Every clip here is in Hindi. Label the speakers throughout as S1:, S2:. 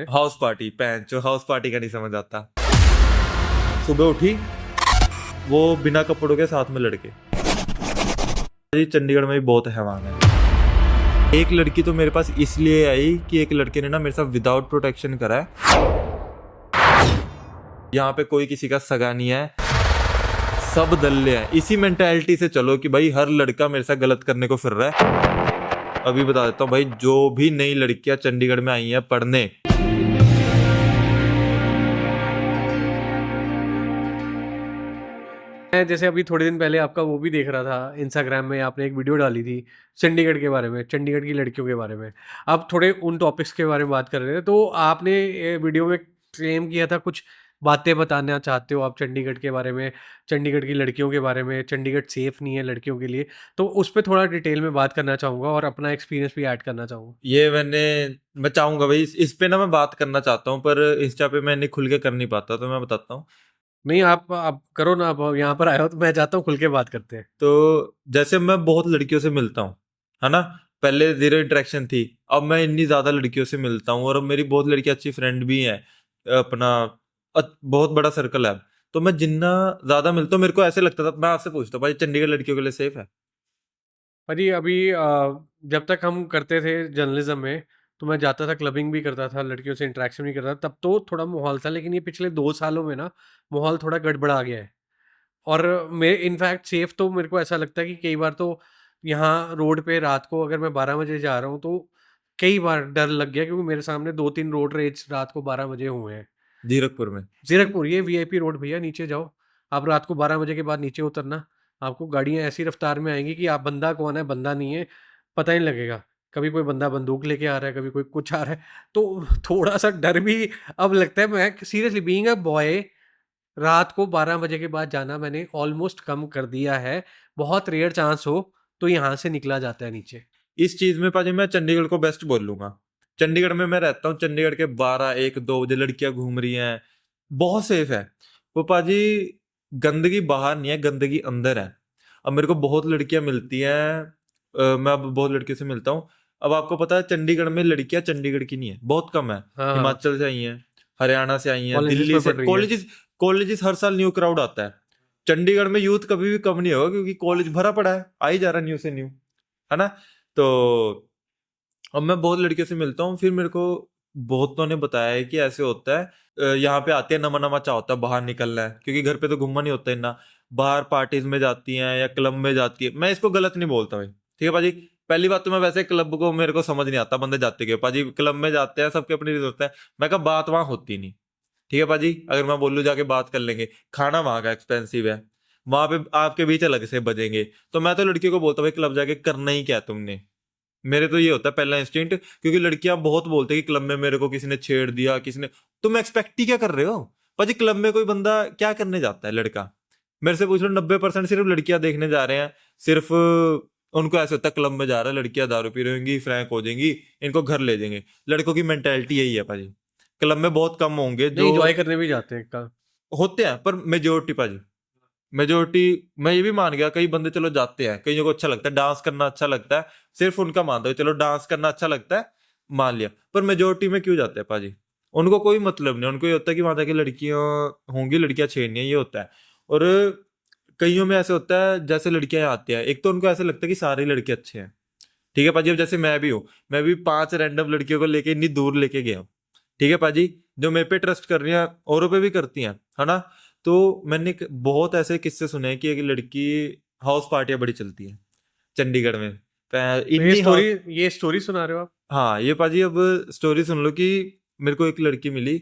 S1: हाउस पार्टी, पैंचो हाउस पार्टी का नहीं समझ आता। सुबह उठी, वो बिना कपड़ों के साथ में लड़के। जी चंडीगढ़ में भी बहुत हैवान है। एक लड़की तो मेरे पास इसलिए आई कि एक लड़के ने ना मेरे साथ विदाउट प्रोटेक्शन करा है। यहाँ पे कोई किसी का सगा नहीं है, सब दल्ले हैं। इसी मेंटालिटी से चलो कि भाई हर लड़का मेरे साथ गलत करने को फिर रहा है। अभी बता देता हूँ भाई, जो भी नई लड़कियां चंडीगढ़ में आई हैं पढ़ने,
S2: मैं जैसे अभी थोड़े दिन पहले आपका वो भी देख रहा था इंस्टाग्राम में, आपने एक वीडियो डाली थी चंडीगढ़ के बारे में, चंडीगढ़ की लड़कियों के बारे में। आप थोड़े उन टॉपिक्स के बारे में बात कर रहे थे, तो आपने वीडियो में क्लेम किया था कुछ बातें बताना चाहते हो आप चंडीगढ़ के बारे में, चंडीगढ़ की लड़कियों के बारे में, चंडीगढ़ सेफ़ नहीं है लड़कियों के लिए। तो उस पर थोड़ा डिटेल में बात करना चाहूँगा और अपना एक्सपीरियंस भी ऐड करना चाहूँगा।
S1: ये मैं चाहूंगा भाई, इस पे ना मैं बात करना चाहता हूँ, पर इंस्टा पे मैं नहीं खुल के कर नहीं पाता, तो मैं बताता हूँ।
S2: नहीं, आप करो ना, आप यहाँ पर आए हो तो मैं चाहता हूँ खुल के बात करते हैं।
S1: तो जैसे मैं बहुत लड़कियों से मिलता हूँ, है ना। पहले जीरो इंटरेक्शन थी, अब मैं इतनी ज्यादा लड़कियों से मिलता हूँ और अब मेरी बहुत लड़की अच्छी फ्रेंड भी है अपना। बहुत बड़ा सर्कल है अब। तो मैं जितना ज्यादा मिलता हूँ, मेरे को ऐसे लगता था, मैं आपसे पूछता हूँ भाई, चंडीगढ़ लड़कियों के लिए सेफ है?
S2: भाजी अभी जब तक हम करते थे जर्नलिज्म में, तो मैं जाता था, क्लबिंग भी करता था, लड़कियों से इंटरेक्शन भी करता था, तब तो थोड़ा माहौल था। लेकिन ये पिछले 2 सालों में ना माहौल थोड़ा गड़बड़ा गया है। और मैं इनफैक्ट सेफ तो मेरे को ऐसा लगता है कि कई बार तो यहाँ रोड पे रात को अगर मैं 12 बजे जा रहा हूँ तो कई बार डर लग गया, क्योंकि मेरे सामने 2-3 रोड रेज रात को 12 बजे हुए हैं।
S1: जीरकपुर में?
S2: जीरकपुर, ये वीआईपी रोड भैया, नीचे जाओ। आप रात को 12 बजे के बाद नीचे उतरना, आपको गाड़ियाँ ऐसी रफ्तार में आएँगी कि आप बंदा कौन है, बंदा नहीं है, पता ही नहीं लगेगा। कभी कोई बंदा बंदूक लेके आ रहा है, कभी कोई कुछ आ रहा है। तो थोड़ा-सा डर भी अब लगता है। मैं सीरियसली बीइंग अ बॉय, रात को 12 बजे के बाद जाना मैंने ऑलमोस्ट कम कर दिया है। बहुत रेयर चांस हो तो यहाँ से निकला जाता है नीचे।
S1: इस चीज में पाजी मैं चंडीगढ़ को बेस्ट बोल लूंगा। चंडीगढ़ में मैं रहता हूँ, चंडीगढ़ के 12-1-2 बजे लड़कियां घूम रही हैं, बहुत सेफ है वो पाजी। गंदगी बाहर नहीं है, गंदगी अंदर है। अब मेरे को बहुत लड़कियां मिलती हैं, मैं अब बहुत लड़कियों से मिलता हूँ। अब आपको पता है चंडीगढ़ में लड़कियां चंडीगढ़ की नहीं है, बहुत कम है।
S2: हाँ, हाँ।
S1: हिमाचल से आई हैं, हरियाणा से आई हैं,
S2: कॉलेजेस
S1: दिल्ली
S2: में
S1: से।
S2: पढ़ रही है।
S1: कॉलेजेस कॉलेजेस हर साल न्यू क्राउड आता है। चंडीगढ़ में यूथ कभी भी कम नहीं होगा, क्योंकि कॉलेज भरा पड़ा है, आ ही जा रहा है न्यू से न्यू, है ना। तो अब मैं बहुत लड़कियों से मिलता हूँ, फिर मेरे को बहुतों ने बताया है कि ऐसे होता है। यहाँ पे आते हैं, नमा नमा चाह होता है बाहर निकलना है, क्योंकि घर पे तो घूमना नहीं होता इतना। बाहर पार्टीज में जाती हैं या क्लब में जाती है। मैं इसको गलत नहीं बोलता भाई, ठीक है पाजी। पहली बात तो मैं वैसे क्लब को मेरे को समझ नहीं आता, बंदे जाते क्यों पाजी, क्लब में जाते हैं, सबके अपनी रीजन होता है। मैं कहा बात वहां होती नहीं, ठीक है पाजी। अगर मैं बोलूँ जाके बात कर लेंगे, खाना वहां का एक्सपेंसिव है, वहां पे आपके बीच अलग से बजेंगे। तो मैं तो लड़कियों को बोलता हूँ भाई, क्लब जाके करना ही क्या तुमने। मेरे तो ये होता है पहला इंस्टिंक्ट, क्योंकि लड़कियां बहुत बोलते हैं कि क्लब में मेरे को किसी ने छेड़ दिया, किसी ने। तुम एक्सपेक्ट ही क्या कर रहे हो पाजी? क्लब में कोई बंदा क्या करने जाता है लड़का? मेरे से पूछ लो, 90% सिर्फ लड़कियां देखने जा रहे हैं। सिर्फ उनको ऐसे होता है क्लब में जा रहा है, लड़कियां दारू पी रही होंगी, फ्रैंक हो जाएंगी, इनको घर ले जाएंगे। लड़कों की मेंटेलिटी यही है पाजी। क्लब में बहुत कम होंगे
S2: नहीं,
S1: जो
S2: एन्जॉय करने भी जाते हैं का।
S1: होते हैं, पर मेजोरिटी पाजी, मेजोरिटी। मैं ये भी मान गया, कई बंदे चलो जाते हैं, कईयों को अच्छा लगता है, डांस करना अच्छा लगता है, सिर्फ उनका मानता है, चलो डांस करना अच्छा लगता है, मान लिया। पर मेजोरिटी में क्यों जाते हैं पाजी? उनको कोई मतलब नहीं, उनको ये होता है कि वहां जाके लड़कियां होंगी, लड़कियां छेड़नी है, ये होता है। और कईयों में ऐसे होता है, जैसे लड़कियां आती हैं, एक तो उनको ऐसे लगता है कि सारे लड़के अच्छे हैं, ठीक है पाजी। अब जैसे मैं भी हूँ, मैं भी 5 रैंडम लड़कियों को लेके इतनी दूर लेके गया हूँ, ठीक है पाजी, जो मेरे पे ट्रस्ट कर रही हैं, औरों पे भी करती हैं, है ना। तो मैंने बहुत ऐसे किस्से सुने हैं कि एक लड़की, हाउस पार्टियां बड़ी चलती हैं चंडीगढ़ में,
S2: तो ये
S1: इतनी
S2: स्टोरी
S1: हाउस।
S2: ये स्टोरी सुना रहे हो आप?
S1: हाँ ये पाजी, अब स्टोरी सुन लो कि मेरे को एक लड़की मिली,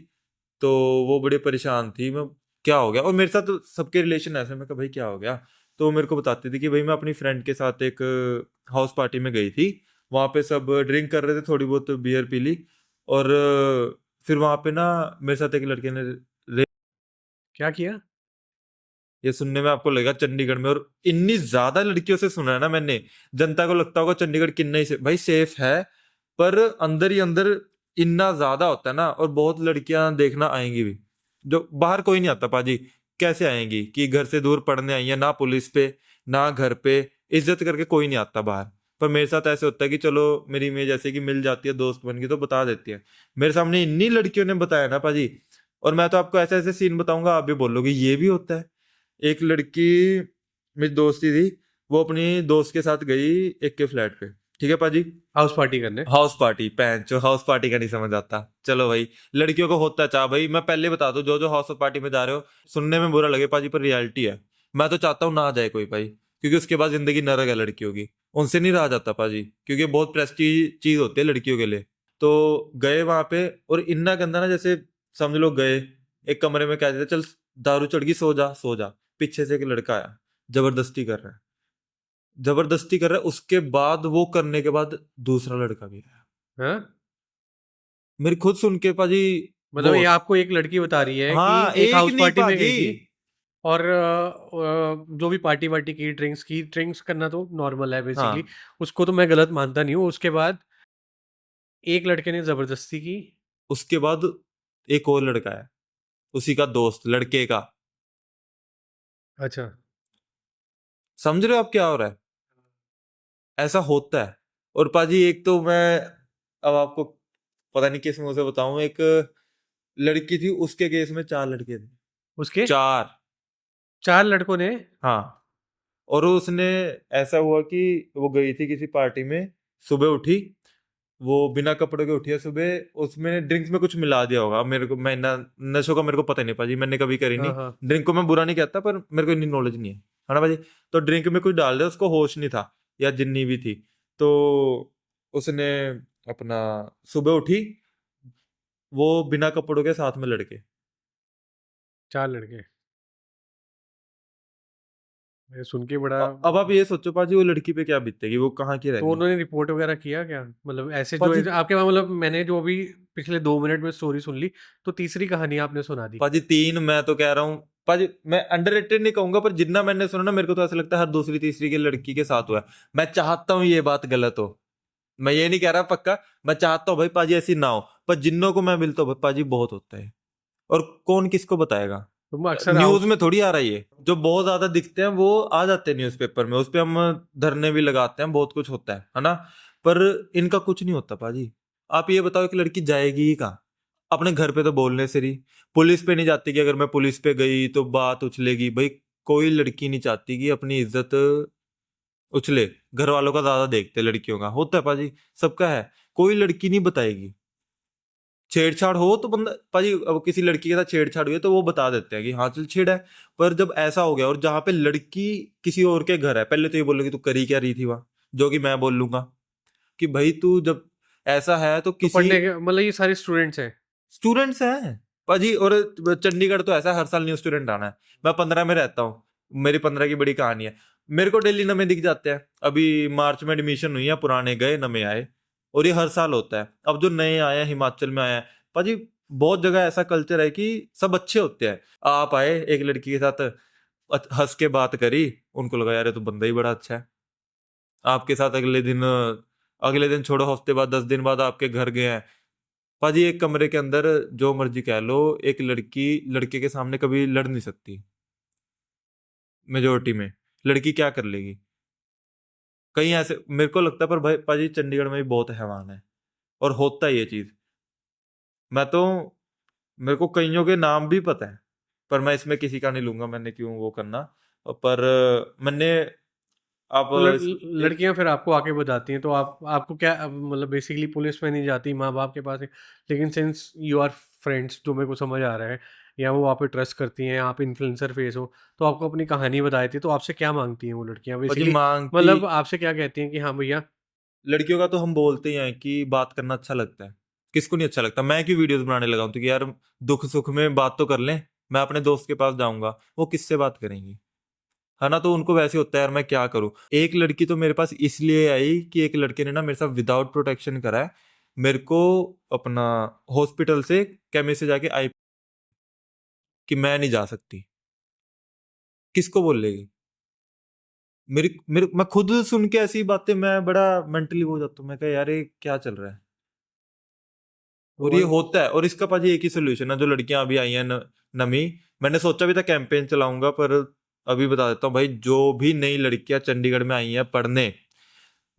S1: तो वो बड़ी परेशान थी। मैं क्या हो गया, और मेरे साथ तो सबके रिलेशन ऐसे, मैं कहा भाई क्या हो गया। तो वो मेरे को बताती थी कि भाई मैं अपनी फ्रेंड के साथ एक हाउस पार्टी में गई थी, वहां पे सब ड्रिंक कर रहे थे, थोड़ी बहुत बियर पी ली, और फिर वहां पे ना मेरे साथ एक लड़के ने,
S2: क्या किया?
S1: ये सुनने में आपको लगेगा चंडीगढ़ में, और इतनी ज्यादा लड़कियों से सुना है ना मैंने, जनता को लगता होगा चंडीगढ़ कितना ही भाई सेफ है, पर अंदर ही अंदर इतना ज्यादा होता है ना। और बहुत लड़कियां देखना आएंगी भी, जो बाहर कोई नहीं आता पाजी। कैसे आएंगी कि घर से दूर पढ़ने आई है, ना पुलिस पे ना घर पे इज्जत करके कोई नहीं आता बाहर। पर मेरे साथ ऐसे होता है कि चलो मेरी इमेज ऐसे कि मिल जाती है, दोस्त बन गई तो बता देती है। मेरे सामने इन्नी लड़कियों ने बताया ना पाजी, और मैं तो आपको ऐसे ऐसे सीन बताऊंगा, आप भी बोलोगे ये भी होता है। एक लड़की मेरी दोस्ती थी, वो अपनी दोस्त के साथ गई एक के फ्लैट पे, ठीक है पाजी,
S2: हाउस पार्टी करने।
S1: हाउस पार्टी, पैंचो हाउस पार्टी का नहीं समझ आता। चलो भाई, लड़कियों को होता है चाह भाई, मैं पहले बता दूं, जो जो हाउस पार्टी में जा रहे हो, सुनने में बुरा लगे पाजी पर रियलिटी है। मैं तो चाहता हूँ ना जाए कोई भाई, क्योंकि उसके बाद जिंदगी नरक है लड़कियों की, उनसे नहीं रहा जाता पाजी, क्योंकि बहुत प्रेस्टीज चीज होती है लड़कियों के लिए। तो गए वहां पे, और इन्ना गंदा ना, जैसे समझ लो गए एक कमरे में, कह देते चल दारू चढ़ गई, सो जा सो जा, पीछे से एक लड़का आया, जबरदस्ती कर रहा है, जबरदस्ती कर रहा है, उसके बाद वो करने के बाद दूसरा लड़का भी आया।
S2: हाँ,
S1: मेरी खुद सुन के पाजी
S2: मतलब
S1: वो,
S2: ये आपको एक लड़की बता रही है कि
S1: हाँ
S2: एक
S1: एक
S2: हाउस
S1: नहीं
S2: पार्टी में
S1: पाजी,
S2: गई थी और जो भी पार्टी वार्टी की, ड्रिंक्स करना तो नॉर्मल है बेसिकली,
S1: हाँ
S2: उसको तो मैं गलत मानता नहीं हूँ। उसके बाद एक लड़के ने जबरदस्ती की।
S1: उसके बाद एक और लड़का है, उसी का दोस्त लड़के का।
S2: अच्छा।
S1: समझ रहे हो आप क्या हो रहा है? ऐसा होता है। और पाजी एक तो मैं अब आपको पता नहीं किस मुंह से बताऊं, एक लड़की थी, उसके केस में 4 लड़के थे,
S2: उसके
S1: 4।
S2: 4 लड़कों ने।
S1: हाँ, और उसने, ऐसा हुआ कि वो गई थी किसी पार्टी में, सुबह उठी, वो बिना कपड़ों के उठी है सुबह, उसमें ड्रिंक्स में कुछ मिला दिया होगा, मेरे को, मैं ना नशों का मेरे को पता नहीं पाजी, मैंने कभी करी
S2: हाँ
S1: नहीं।
S2: हाँ।
S1: ड्रिंक को मैं बुरा नहीं कहता, पर मेरे को इतनी नॉलेज नहीं है ना पाजी। तो ड्रिंक में कुछ डाल दिया, उसको होश नहीं था, या जिन्नी भी थी। तो उसने अपना, सुबह उठी, वो बिना कपड़ों के साथ में लड़के।
S2: 4 लड़के। ये सुन के बड़ा।
S1: अब आप ये सोचो पाजी, वो लड़की पे क्या बीतेगी, वो कहाँ की
S2: तो
S1: रहेगी
S2: उन्होंने रिपोर्ट वगैरह किया क्या? मतलब ऐसे जो
S1: पाजी।
S2: आपके वहाँ, मतलब मैंने जो अभी पिछले 2 मिनट में स्टोरी सुन ली, तो तीसरी कहानी आपने सुना दी।
S1: पाजी 3, मैं तो कह रहा हूँ पाजी, मैं अंडररेटेड नहीं कहूंगा, पर जितना मैंने सुना ना, मेरे को तो ऐसा लगता है हर दूसरी तीसरी की लड़की के साथ हुआ है। मैं चाहता हूँ ये बात गलत हो, मैं ये नहीं कह रहा पक्का, मैं चाहता हूँ भाई पाजी ऐसी ना हो, पर जिन्नों को मैं मिलता हूँ भाई पाजी बहुत होता है। और कौन किसको बताएगा,
S2: तुम अक्सर
S1: न्यूज
S2: हाउस।
S1: में थोड़ी आ रही है, जो बहुत ज्यादा दिखते हैं वो आ जाते हैं न्यूज़पेपर में, उस पे हम धरने भी लगाते हैं, बहुत कुछ होता है ना। पर इनका कुछ नहीं होता पाजी। आप ये बताओ, एक लड़की जाएगी ही कहाँ? अपने घर पे तो बोलने से रही, पुलिस पे नहीं जाती कि अगर मैं पुलिस पे गई तो बात उछलेगी भाई। कोई लड़की नहीं चाहती कि अपनी इज्जत उछले, घर वालों का ज्यादा देखते, लड़कियों का होता है पाजी, सबका है। कोई लड़की नहीं बताएगी, छेड़छाड़ हो तो बंदा पाजी, अब किसी लड़की के साथ छेड़छाड़ हुई है तो वो बता देते हैं कि हाँ चल छेड़ा है। पर जब ऐसा हो गया, और जहां पे लड़की किसी और के घर है, पहले तो ये बोलोगे तू करी क्या रही थी वहां, जो कि मैं बोल लूंगा कि भाई तू जब ऐसा है तो
S2: तो
S1: किसी,
S2: पढ़ने के, मतलब ये सारे स्टूडेंट्स हैं।
S1: स्टूडेंट्स हैं पाजी। और चंडीगढ़ तो ऐसा है, हर साल न्यू स्टूडेंट आना है। मैं 15 में रहता हूँ, मेरी 15 की बड़ी कहानी है। मेरे को डेली नमे दिख जाते हैं, अभी मार्च में एडमिशन हुई है, पुराने गए नमे आए, और ये हर साल होता है। अब जो नए आए हैं, हिमाचल में आए हैं पाजी, बहुत जगह ऐसा कल्चर है कि सब अच्छे होते हैं। आप आए एक लड़की के साथ, हंस के बात करी, उनको लगा यार ये तो बंदा ही बड़ा अच्छा है। आपके साथ अगले दिन छोड़ो, हफ्ते बाद 10 दिन बाद आपके घर गए हैं पाजी, एक कमरे के अंदर जो मर्जी कह लो, एक लड़की लड़के के सामने कभी लड़ नहीं सकती। मेजोरिटी में लड़की क्या कर लेगी, कहीं ऐसे मेरे को लगता है। पर भाई पाजी चंडीगढ़ में भी बहुत हैवान है, और होता है ये चीज। मैं तो, मेरे को कईयों के नाम भी पता है, पर मैं इसमें किसी का नहीं लूंगा, मैंने क्यों वो करना। पर मैंने, आप
S2: तो
S1: एक,
S2: लड़कियां फिर आपको आके बताती हैं, तो आपको क्या, मतलब बेसिकली पुलिस में नहीं जाती, माँ बाप के पास है, लेकिन सिंस यू आर फ्रेंड्स, जो मेरे को समझ आ रहा है, या वो आप पे ट्रस्ट करती हैं, आप इन्फ्लुएंसर फेस हो, तो आपको अपनी कहानी बताई थी, तो आपसे क्या मांगती हैं वो लड़कियां
S1: पाजी
S2: बेसिकली?
S1: मांगती,
S2: मतलब आपसे क्या कहती हैं कि हाँ भैया।
S1: लड़कियों का तो हम बोलते ही हैं कि बात करना अच्छा लगता है, किसको नहीं अच्छा लगता। मैं क्यों वीडियोस बनाने लगा हूं, तो कि यार दुख सुख में बात तो कर लें। मैं अपने दोस्त के पास जाऊंगा, वो किससे बात करेंगी, है ना। तो उनको वैसे होता है यार मैं क्या करूं। एक लड़की तो मेरे पास इसलिए आई कि एक लड़के ने ना मेरे साथ विदाउट प्रोटेक्शन करा है। मेरे को अपना हॉस्पिटल से कैमिस्ट से जाके आई कि मैं नहीं जा सकती, किसको बोलेगी। मेरी मेरे मैं खुद सुन के ऐसी बातें मैं बड़ा मेंटली हो जाता हूँ, मैं कहा यार ये क्या चल रहा है। और ये
S2: और
S1: होता है, और इसका पाजी एक ही सोल्यूशन है, जो लड़कियां अभी आई हैं नमी, मैंने सोचा भी था कैंपेन चलाऊंगा, पर अभी बता देता हूँ भाई, जो भी नई लड़कियां चंडीगढ़ में आई हैं पढ़ने,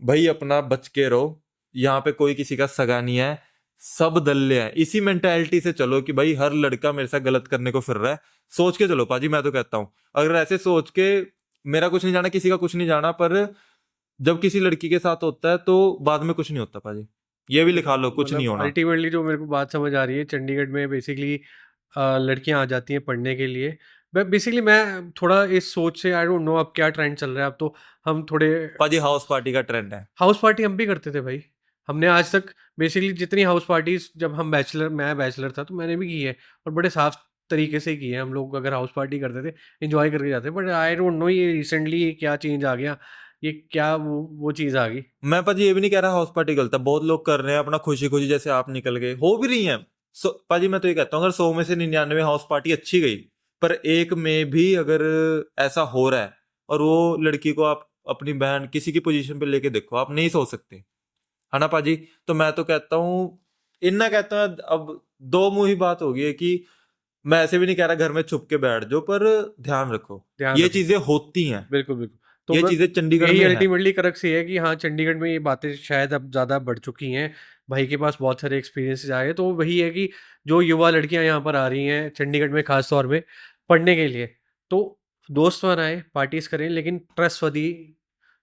S1: भाई अपना बच के रहो, यहाँ पे कोई किसी का सगा नहीं है, सब दल्ले हैं। इसी मेंटालिटी से चलो कि भाई हर लड़का मेरे साथ गलत करने को फिर रहा है, सोच के चलो पाजी। मैं तो कहता हूँ अगर ऐसे सोच के, मेरा कुछ नहीं जाना, किसी का कुछ नहीं जाना, पर जब किसी लड़की के साथ होता है तो बाद में कुछ नहीं होता पाजी, ये भी लिखा लो, कुछ नहीं
S2: मतलब
S1: होना।
S2: अल्टीमेटली जो मेरे को बात समझ आ रही है, चंडीगढ़ में बेसिकली लड़कियां आ जाती हैं पढ़ने के लिए। बेसिकली मैं थोड़ा इस सोच से, आई डोंट नो अब क्या ट्रेंड चल रहा है, अब तो हम थोड़े
S1: पाजी हाउस पार्टी का ट्रेंड है।
S2: हाउस पार्टी हम भी करते थे भाई। हमने आज तक बेसिकली जितनी हाउस पार्टीज, जब हम मैं बैचलर था तो मैंने भी की है, और बड़े साफ तरीके से की है। हम लोग अगर हाउस पार्टी करते थे, एंजॉय करके जाते, बट आई डोंट नो ये रिसेंटली ये क्या चेंज आ गया, ये क्या वो चीज़ आ गई।
S1: मैं पाजी ये भी नहीं कह रहा हाउस पार्टी गलत है, बहुत लोग कर रहे हैं अपना खुशी खुशी, जैसे आप निकल गए, हो भी रही हैं। पाजी मैं तो ये कहता हूँ अगर 100 में से 99 हाउस पार्टी अच्छी गई, पर एक में भी अगर ऐसा हो रहा है, और वो लड़की को आप अपनी बहन किसी की पोजीशन पे लेके देखो, आप नहीं सोच सकते, है ना पाजी। तो मैं तो कहता हूँ, इतना कहता हूँ, अब दो मुंही बात हो गई है कि मैं ऐसे भी नहीं कह रहा घर में छुप के बैठ जाओ, पर ध्यान रखो,
S2: ध्यान
S1: ये
S2: रखो।
S1: चीजें होती हैं,
S2: बिल्कुल, बिल्कुल। तो
S1: ये
S2: मैं
S1: चीजें चंडीगढ़
S2: यही
S1: में है।
S2: अल्टीमेटली क्रक्स ये है कि हाँ, चंडीगढ़ में ये बातें शायद अब ज़्यादा बढ़ चुकी हैं। भाई के पास बहुत सारे एक्सपीरियंसेस आए हैं, तो वही है कि जो युवा लड़कियाँ यहाँ पर आ रही हैं, चंडीगढ़ में ख़ास तौर पे पढ़ने के लिए, तो दोस्त बनाएँ, पार्टीज़ करें, लेकिन ट्रस्टवर्दी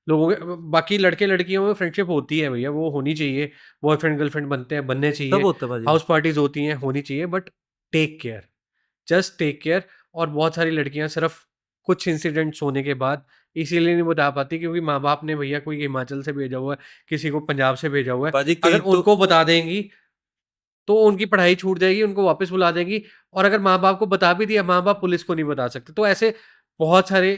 S2: लोगों के। बाकी लड़के-लड़कियों में फ्रेंडशिप होती है भैया, वो होनी चाहिए। बॉयफ्रेंड गर्लफ्रेंड बनते हैं, बनने
S1: सब
S2: चाहिए।
S1: होता है पाजी।
S2: हाउस पार्टीज़ होती हैं, होनी चाहिए, but take care, just take care. और बहुत सारी लड़कियां सिर्फ कुछ इंसिडेंट्स होने के बाद इसीलिए नहीं बता पाती क्योंकि माँ बाप ने भैया कोई हिमाचल से भेजा हुआ है, किसी को पंजाब से भेजा हुआ है।
S1: पाजी
S2: अगर
S1: कई तो,
S2: उनको बता देंगी तो उनकी पढ़ाई छूट जाएगी, उनको वापस बुला देंगी। और अगर माँ बाप को बता भी दिया, माँ बाप पुलिस को नहीं बता सकते। तो ऐसे बहुत सारे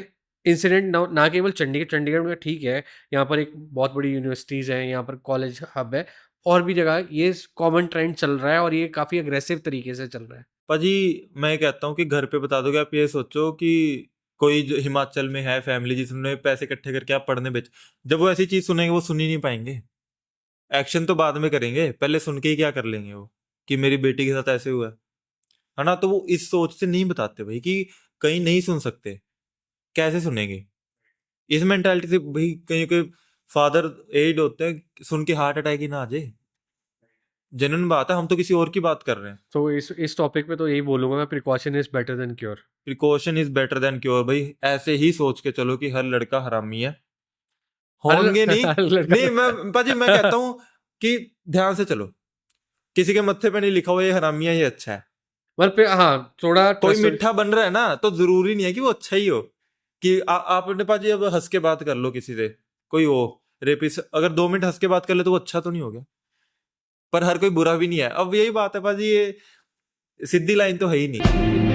S2: इंसिडेंट, ना केवल चंडीगढ़ चंडीगढ़ में ठीक है, यहाँ पर एक बहुत बड़ी यूनिवर्सिटीज़ हैं, यहाँ पर कॉलेज हब है, और भी जगह ये कॉमन ट्रेंड चल रहा है, और ये काफ़ी अग्रेसिव तरीके से चल रहा है।
S1: पाजी मैं ये कहता हूँ कि घर पे बता दोगे, आप ये सोचो कि कोई जो हिमाचल में है फैमिली जिसने पैसे इकट्ठे करके आप पढ़ने बेच, जब वो ऐसी चीज सुनेंगे वो सुन ही नहीं पाएंगे, एक्शन तो बाद में करेंगे, पहले सुन के ही क्या कर लेंगे वो, कि मेरी बेटी के साथ ऐसे हुआ है ना। तो वो इस सोच से नहीं बताते भाई कि कहीं नहीं सुन सकते, कैसे सुनेंगे, इस मेंटालिटी से भाई। कहीं के फादर एज होते हैं, सुन के हार्ट अटैक ही ना आ जाए, जेन्युइन बात है, हम तो किसी और की बात कर रहे हैं।
S2: तो इस टॉपिक पे तो यही बोलूँगा मैं, precaution is better than cure.
S1: Precaution is better than cure भाई, ऐसे ही सोच के चलो कि हर लड़का हरामी है,
S2: हर
S1: होंगे नहीं।
S2: हर लड़का
S1: नहीं मैं पाजी मैं कहता हूँ कि ध्यान से चलो, किसी के मत्थे पे नहीं लिखा हुआ ये हरामी है ये अच्छा है।
S2: मतलब पे हाँ, थोड़ा
S1: कोई
S2: ट्रस्ट।
S1: मीठा बन रहा है ना, तो जरूरी नहीं है कि वो अच्छा ही हो, कि आपने पाजी अब हंस के बात कर लो किसी से, कोई हो रेपिस, अगर 2 मिनट हंस के बात कर ले तो वो अच्छा तो नहीं हो गया, पर हर कोई बुरा भी नहीं है। अब यही बात है पाजी, ये सीधी लाइन तो है ही नहीं।